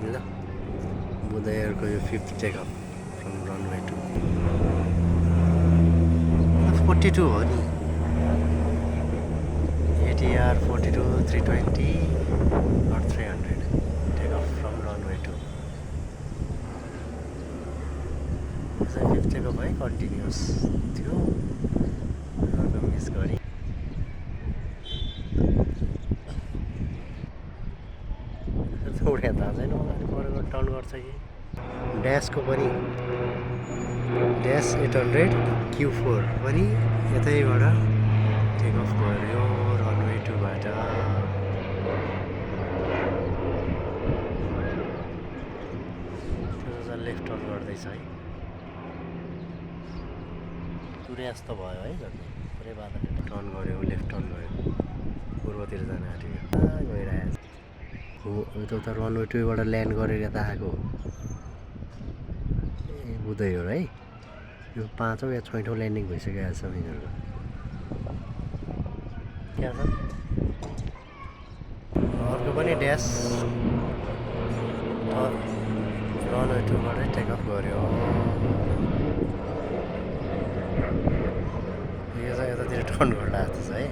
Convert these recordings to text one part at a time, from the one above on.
ल बुधयरको यो 5th takeoff from runway 2 42 हो नि ATR 42 320 or 300 takeoff from runway 2 चाहिँ 5th टेकअफ है कन्टिन्युस थियो अर्को मिस गरेँ उडे थाहा छैन मलाई परेको टर्न गर्छ कि ड्यासको पनि ड्यास 800 Q4 पनि यतैबाट टेक अफ गर्यो रनवे 2 बाट त्यो चाहिँ लेफ्ट टर्न गर्दैछ है सूर्यास्त भयो है झन् पुरै बादलले टर्न गर्यो लेफ्ट टर्न गर्यो पूर्वतिर जान आँट्यो गइरहेछ हो त्यो त रनवे 2 बाट ल्यान्ड गरेर यता आएको ए बुधै हो है यो 5औं या 6औं ल्यान्डिङ भइसकेको छ यिनीहरूको क्या छ अर्को पनि ड्यास रनवे 2 बाटै टेक अफ गर्यो यो चाहिँ यतातिर टर्न गर्न आएको छ है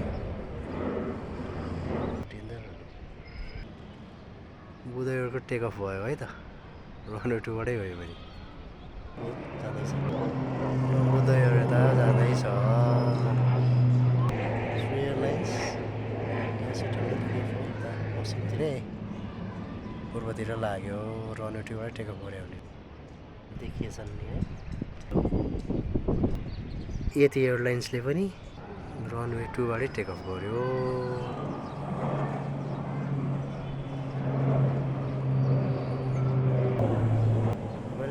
बुधैको टेक अफ भयो है त रनवे 2 बाटै गयो भने जाँदैछ बुधैहरू यता जाँदैछ पश्चिमतिरै पूर्वतिर लाग्यो रनवे 2 बाट टेक अफ गऱ्यो भने देखिएछन् नि है यति एयरलाइन्सले पनि रनवे 2 बाटै टेक अफ गर्यो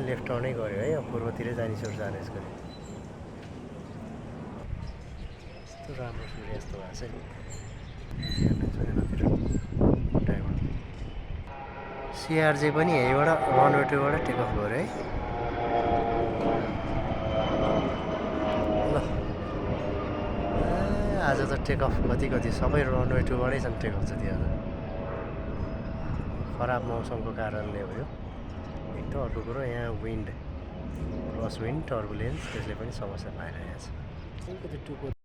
लेफ्ट टर्नै गऱ्यो है अब पूर्वतिरै जाने सोच जाने यसको यस्तो राम्रो सूर्यास्त भएको छ नि CRJ पनि यहीँबाट रनवे 2 बाट टेक अफ गऱ्यो है ल आज त टेक अफ कति सबै रनवे 2 बाटै छन् टेक अफ चाहिँ त्यो खराब मौसमको कारणले हो यो एक त अर्को कुरो यहाँ विन्ड क्रस विन्ड टर्बुलेन्स त्यसले पनि समस्या पाइरहेको छ